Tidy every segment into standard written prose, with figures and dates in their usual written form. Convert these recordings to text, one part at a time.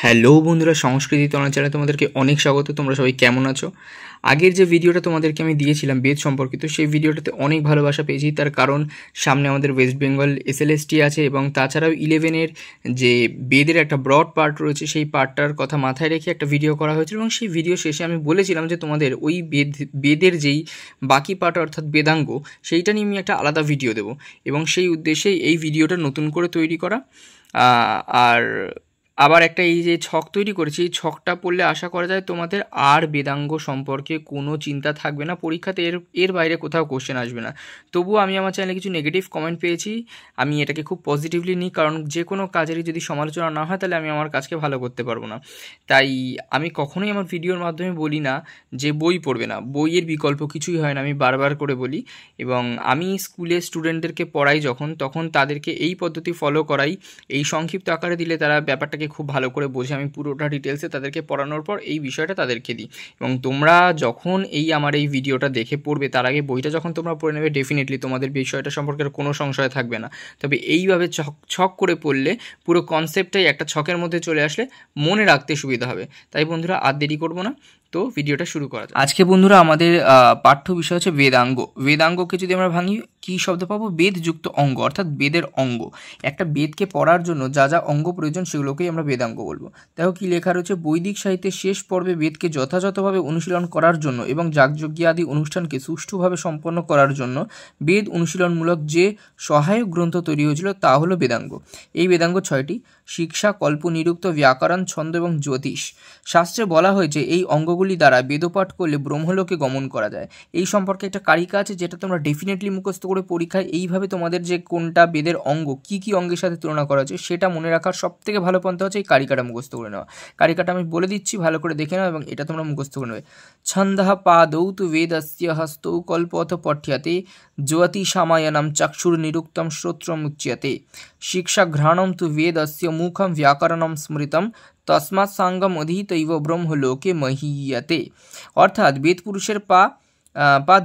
Hello বন্ধুরা, সংস্কৃতি তরণ চ্যানেলে তোমাদেরকে অনেক স্বাগত। তোমরা সবাই কেমন আছো? আগের যে ভিডিওটা তোমাদেরকে আমি দিয়েছিলাম বেদ সম্পর্কিত, সেই ভিডিওটাতে অনেক ভালোবাসা পেয়েছি। তার কারণ সামনে আমাদের ওয়েস্ট বেঙ্গল এসএলএসটি আছে এবং তাছাড়াও 11-এর যে বেদের একটা ব্রড পার্ট রয়েছে, সেই পার্টটার কথা মাথায় রেখে একটা ভিডিও করা হয়েছিল এবং সেই ভিডিও শেষে আমি বলেছিলাম যে তোমাদের ওই বেদের যেই বাকি পার্ট অর্থাৎ বেদাঙ্গ, সেইটা নিয়ে আমি একটা আলাদা ভিডিও দেবো এবং সেই উদ্দেশ্যেই এই ভিডিওটা নতুন করে তৈরি করা। আর আবার একটা এই যে ছক তৈরি করেছি, এই ছকটা পড়লে আশা করা যায় তোমাদের আর বেদাঙ্গ সম্পর্কে কোনো চিন্তা থাকবে না, পরীক্ষাতে এর বাইরে কোথাও কোশ্চেন আসবে না। তবুও আমি আমার চ্যানেলে কিছু নেগেটিভ কমেন্ট পেয়েছি, আমি এটাকে খুব পজিটিভলি নিই, কারণ যে কোনো কাজেরই যদি সমালোচনা না হয় তাহলে আমি আমার কাজকে ভালো করতে পারবো না। তাই আমি কখনোই আমার ভিডিওর মাধ্যমে বলি না যে বই পড়বে না, বইয়ের বিকল্প কিছুই হয় না, আমি বারবার করে বলি। এবং আমি স্কুলে স্টুডেন্টদেরকে পড়াই যখন, তখন তাদেরকে এই পদ্ধতি ফলো করাই। এই সংক্ষিপ্ত আকারে দিলে তারা ব্যাপারটাকে খুব ভালো করে বোঝে। আমি পুরোটা ডিটেলসে তাদেরকে পড়ানোর পর এই বিষয়টা তাদেরকে দিই। এবং তোমরা যখন আমার এই ভিডিওটা দেখে পড়বে, তার আগে বইটা যখন তোমরা পড়ে নেবে, ডেফিনেটলি তোমাদের বিষয়টা সম্পর্কে কোনো সংশয় থাকবে না। তবে এইভাবে ছক করে পড়লে পুরো কনসেপ্টটাই একটা ছকের মধ্যে চলে আসলে মনে রাখতে সুবিধা হবে। তাই বন্ধুরা, আর দেরি করবো না, তো ভিডিওটা শুরু করা যাক। আজকে বন্ধুরা আমাদের পাঠ্য বিষয় হচ্ছে বেদাঙ্গ। বেদাঙ্গকে যদি আমরা ভাঙি, কী শব্দ পাবো? বেদযুক্ত অঙ্গ, অর্থাৎ বেদের অঙ্গ। একটা বেদকে পড়ার জন্য যা যা অঙ্গ প্রয়োজন সেগুলোকেই আমরা বেদাঙ্গ বলবো। দেখো কি লেখা রয়েছে, বৈদিক সাহিত্যের শেষ পর্বে বেদকে যথাযথভাবে অনুশীলন করার জন্য এবং যাগযজ্ঞ আদি অনুষ্ঠানকে সুষ্ঠুভাবে সম্পন্ন করার জন্য বেদ অনুশীলনমূলক যে সহায়ক গ্রন্থ তৈরি হয়েছিল তা হলো বেদাঙ্গ। এই বেদাঙ্গ 6টি: শিক্ষা, কল্প, নিরুক্ত, ব্যাকরণ, ছন্দ এবং জ্যোতিষ। শাস্ত্রে বলা হয়েছে এই অঙ্গগুলি দ্বারা বেদপাঠ করলে ব্রহ্মলোকে গমন করা যায়। এই সম্পর্কে একটা কারিকা আছে যেটা তোমরা ডেফিনেটলি মুখস্থ করে পরীক্ষায় এইভাবে তোমাদের যে কোনটা বেদের অঙ্গ কী কী অঙ্গের সাথে তুলনা করা হচ্ছে সেটা মনে রাখার সবথেকে ভালো পন্থা হচ্ছে এই কারিকাটা মুখস্থ করে নেওয়া। কারিকাটা আমি বলে দিচ্ছি, ভালো করে দেখে নাও এবং এটা তোমরা মুখস্থ করে নেবে। ছন্দঃ পাদৌ তু বেদস্য হস্তৌ কল্পথ পঠ্যতে জ্যোতিষামায়নম চক্ষুর নিরুক্তম শ্রোত্রমুচ্যতে শিক্ষাঘ্রাণম তু বেদস্য মুখম ব্যাকরণম স্মৃতম তস্মাৎ সাঙ্গম অধীতৈব ব্রহ্মলোকে মহীয়তে। অর্থাৎ বেদ পুরুষের পা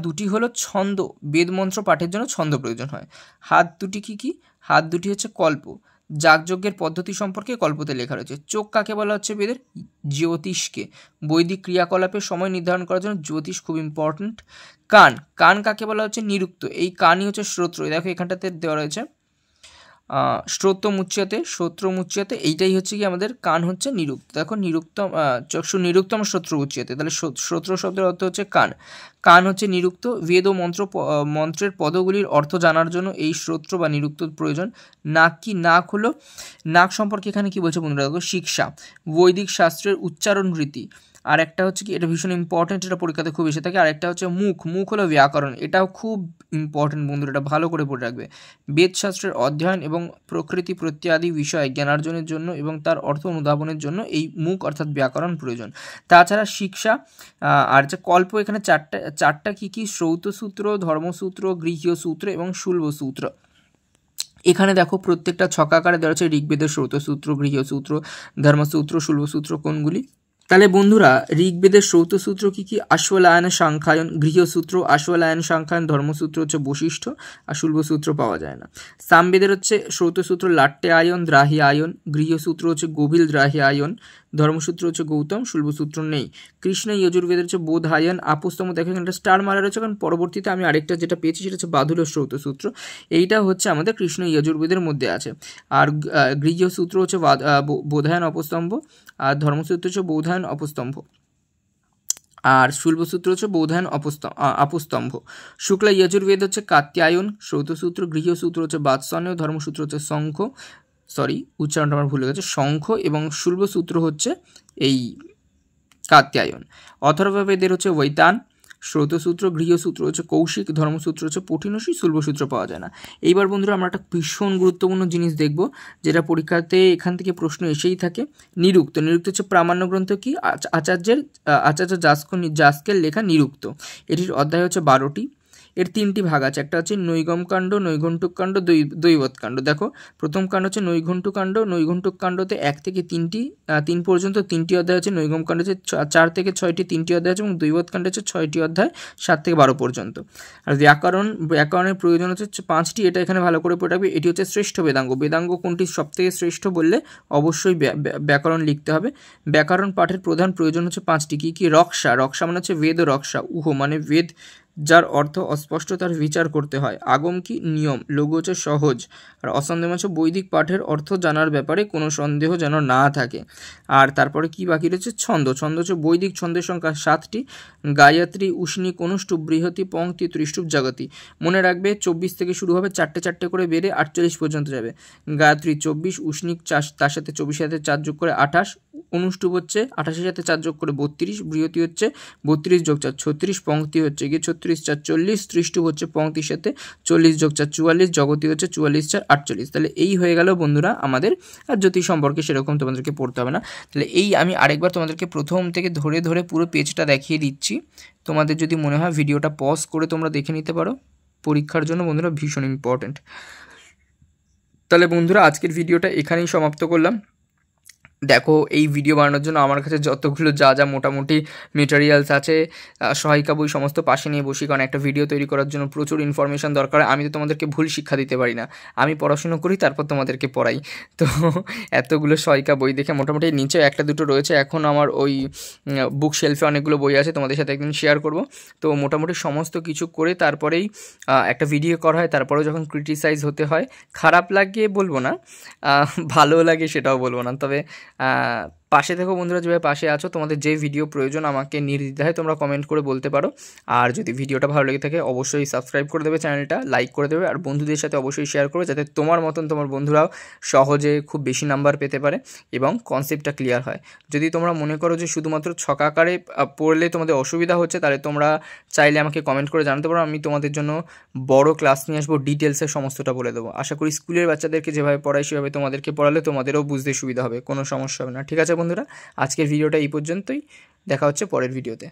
দুটি হলো ছন্দ। বেদ মন্ত্র পাঠের জন্য ছন্দ প্রয়োজন হয়। হাত দুটি কি? হাত দুটি হচ্ছে কল্প। যাগযজ্ঞের পদ্ধতি সম্পর্কে কল্পতে লেখা রয়েছে। চোখ কাকে বলা হচ্ছে? বেদের জ্যোতিষকে। বৈদিক ক্রিয়াকলাপের সময় নির্ধারণ করার জন্য জ্যোতিষ খুব ইম্পর্ট্যান্ট। কান কাকে বলা হচ্ছে? নিরুক্ত। এই কানই হচ্ছে শ্রোত্র। দেখো এখানটাতে দেওয়া রয়েছে শ্রোত্রমুচ্যতে, এইটাই হচ্ছে কি আমাদের কান হচ্ছে নিরুক্ত। দেখো নিরুক্তম চক্ষু নিরুক্তম শ্রোত্রমুচ্যতে, তাহলে শ্রোত্র শব্দের অর্থ হচ্ছে কান হচ্ছে নিরুক্ত। বেদ ও মন্ত্রের পদগুলির অর্থ জানার জন্য এই শ্রোত্র বা নিরুক্ত প্রয়োজন। নাক হলো, নাক সম্পর্কে এখানে কি বলছে বন্ধুরা? দেখো শিক্ষা, বৈদিক শাস্ত্রের উচ্চারণ রীতি। আর একটা হচ্ছে কি, এটা ভীষণ ইম্পর্টেন্ট, এটা পরীক্ষাতে খুব এসে থাকে। আর একটা হচ্ছে মুখ হলো ব্যাকরণ, এটাও খুব ইম্পর্টেন্ট বন্ধুরা, এটা ভালো করে পড়ে রাখবে। বেদশাস্ত্রের অধ্যয়ন এবং প্রকৃতি প্রত্যাদি বিষয়ে জ্ঞানার্জনের জন্য এবং তার অর্থ অনুধাবনের জন্য এই মুখ অর্থাৎ ব্যাকরণ প্রয়োজন। তাছাড়া শিক্ষা আর যে কল্প, এখানে চারটা কি? শ্রৌতসূত্র, ধর্মসূত্র, গৃহ্যসূত্র এবং শুল্বসূত্র। এখানে দেখো প্রত্যেকটা ছকাকারে দেওয়া হচ্ছে ঋগ্বেদের শ্রৌতসূত্র, গৃহ্যসূত্র, ধর্মসূত্র, শুল্বসূত্র কোনগুলি। তাহলে বন্ধুরা, ঋগ্বেদের শ্রৌতসূত্র কি? আশ্বলায়ন, সাংখ্যায়ন। গৃহসূত্র আশ্বলায়ন, সাংখ্যায়ন। ধর্মসূত্র হচ্ছে বশিষ্ঠ, আর শুল্বসূত্র পাওয়া যায় না। সামবেদের হচ্ছে শ্রৌতসূত্র লাট্টে আয়ন, দ্রাহি আয়ন। গৃহসূত্র হচ্ছে গভীর, দ্রাহি আয়ন। ধর্মসূত্র হচ্ছে গৌতম, শুল্বসূত্র নেই। কৃষ্ণ যজুর্বেদের হচ্ছে বোধায়ন, আপস্তম্ভ। দেখো এখানে স্টার মারা রয়েছে, কারণ পরবর্তীতে আমি আরেকটা যেটা পেয়েছি সেটা হচ্ছে বাদুল শ্রৌতসূত্র। এইটা হচ্ছে আমাদের কৃষ্ণ যজুর্বেদের মধ্যে আছে। আর গৃহসূত্র হচ্ছে বোধায়ন অপস্তম্ভ, আর ধর্মসূত্র হচ্ছে বৌধায়ন অপস্তম্ভ, আর শুল্বসূত্র হচ্ছে বৌধায়ন অপস্তম্ভ। শুক্লা যজুর্বেদ হচ্ছে কাত্যায়ন শ্রৌতসূত্র। গৃহসূত্র হচ্ছে বাৎসল্য। ধর্মসূত্র হচ্ছে উচ্চারণটা আমার ভুল হয়ে গেছে, শঙ্খ। এবং শুল্বসূত্র হচ্ছে এই কাত্যায়ন। অথর্ববেদের হচ্ছে বৈতান। শ্রৌতসূত্র, গৃহসূত্র হচ্ছে কৌশিক। ধর্মসূত্র হচ্ছে পঠিনসী। শুল্বসূত্র পাওয়া যায় না। এইবার বন্ধুরা আমরা একটা ভীষণ গুরুত্বপূর্ণ জিনিস দেখব, যেটা পরীক্ষাতে এখান থেকে প্রশ্ন এসেই থাকে। নিরুক্ত হচ্ছে প্রামাণ্য গ্রন্থ কি? আচার্য যাস্কের লেখা নিরুক্ত। এটির অধ্যায় হচ্ছে 12টি। এর তিনটি ভাগ আছে, একটা হচ্ছে নৈগম কাণ্ড, নৈঘণ্টুক কাণ্ড, দৈবত কাণ্ড। দেখো প্রথম কাণ্ড হচ্ছে নৈঘণ্টুক কাণ্ড। নৈঘণ্টুক কাণ্ডতে 1 থেকে 3 পর্যন্ত 3টি অধ্যায় আছে। নৈগম কাণ্ড হচ্ছে 4 থেকে 6টি 3টি অধ্যায় আছে, এবং দৈবত কাণ্ড হচ্ছে 6টি অধ্যায় 7 থেকে 12 পর্যন্ত। আর ব্যাকরণের প্রয়োজন হচ্ছে 5টি, এটা এখানে ভালো করে পড়ে রাখবে। এটি হচ্ছে শ্রেষ্ঠ বেদাঙ্গ। বেদাঙ্গ কোনটি সবথেকে শ্রেষ্ঠ বললে অবশ্যই ব্যাকরণ লিখতে হবে। ব্যাকরণ পাঠের প্রধান প্রয়োজন হচ্ছে 5টি। কি? রক্ষা। রক্ষা মানে হচ্ছে বেদ রক্ষা। উহ মানে বেদ যার অর্থ অস্পষ্ট তার বিচার করতে হয়। আগম কি? নিয়ম। লঘু হচ্ছে সহজ। আর অসন্দেহ হচ্ছে বৈদিক পাঠের অর্থ জানার ব্যাপারে কোনো সন্দেহ যেন না থাকে। আর তারপরে কি বাকি রয়েছে? ছন্দ। ছন্দ হচ্ছে বৈদিক ছন্দের সংখ্যা 7টি। গায়ত্রী, উষ্ণিক, অনুষ্টুপ, বৃহতি, পংক্তি, ত্রিষ্টুপ, জাগতি। মনে রাখবে 24 থেকে শুরু হবে, 4টে করে বেড়ে 48 পর্যন্ত যাবে। গায়ত্রী 24, উষ্ণিক তার সাথে 24 সাথে 4 যোগ করে 28, অনুষ্টুপ হচ্ছে 28-এর সাথে 4 যোগ করে 32, বৃহতি হচ্ছে 32 যোগ 4 36, পংক্তি হচ্ছে গিয়ে 36 4 40, ত্রিষ্টুপ হচ্ছে পংক্তির সাথে 40 যোগ 4 44, জগতি হচ্ছে 44 4 48। তাহলে এই হয়ে গেল বন্ধুরা আমাদের। আর জ্যোতিষ সম্পর্কে সেরকম তোমাদেরকে পড়তে হবে না। তাহলে এই আমি আরেকবার তোমাদেরকে প্রথম থেকে ধরে ধরে পুরো পেজটা দেখিয়ে দিচ্ছি। তোমাদের যদি মনে হয় ভিডিওটা পজ করে তোমরা দেখে নিতে পারো, পরীক্ষার জন্য বন্ধুরা ভীষণ ইম্পর্টেন্ট। তাহলে বন্ধুরা আজকের ভিডিওটা এখানেই সমাপ্ত করলাম। দেখো এই ভিডিও বানানোর জন্য আমার কাছে যতগুলো যা মোটামুটি মেটেরিয়ালস আছে, সহায়িকা বই সমস্ত পাশে নিয়ে বসি, কারণ একটা ভিডিও তৈরি করার জন্য প্রচুর ইনফরমেশান দরকার। আমি তো তোমাদেরকে ভুল শিক্ষা দিতে পারি না, আমি পড়াশুনো করি তারপর তোমাদেরকে পড়াই। তো এতগুলো সহায়িকা বই দেখে মোটামুটি নিচে 1-2 রয়েছে, এখন আমার ওই বুক শেলফে অনেকগুলো বই আছে, তোমাদের সাথে একদিন শেয়ার করব। তো মোটামুটি সমস্ত কিছু করে তারপরেই একটা ভিডিও করা হয়। তারপরেও যখন ক্রিটিসাইজ হতে হয়, খারাপ লাগে বলবো না, ভালো লাগে সেটাও বলবো না, তবে পাশে থেকো বন্ধুরা, যেভাবে পাশে আছো। তোমাদের যে ভিডিও প্রয়োজন আমাকে নির্দ্বিধায় তোমরা কমেন্ট করে বলতে পারো। আর যদি ভিডিওটা ভালো লেগে থাকে অবশ্যই সাবস্ক্রাইব করে দেবে, চ্যানেলটা লাইক করে দেবে, আর বন্ধুদের সাথে অবশ্যই শেয়ার করবে, যাতে তোমার মতন তোমার বন্ধুরাও সহজে খুব বেশি নাম্বার পেতে পারে এবং কনসেপ্টটা ক্লিয়ার হয়। যদি তোমরা মনে করো যে শুধুমাত্র ছকাকারে পড়লে তোমাদের অসুবিধা হচ্ছে, তাহলে তোমরা চাইলে আমাকে কমেন্ট করে জানাতে পারো, আমি তোমাদের জন্য বড় ক্লাস নিয়ে আসবো, ডিটেলসে সমস্তটা বলে দেবো। আশা করি স্কুলের বাচ্চাদেরকে যেভাবে পড়াই সেভাবে তোমাদেরকে পড়ালে তোমাদেরও বুঝতে সুবিধা হবে, কোনো সমস্যা হবে না। ঠিক আছে বন্ধুরা, আজকের ভিডিওটা এই পর্যন্তই, দেখা হচ্ছে পরের ভিডিওতে।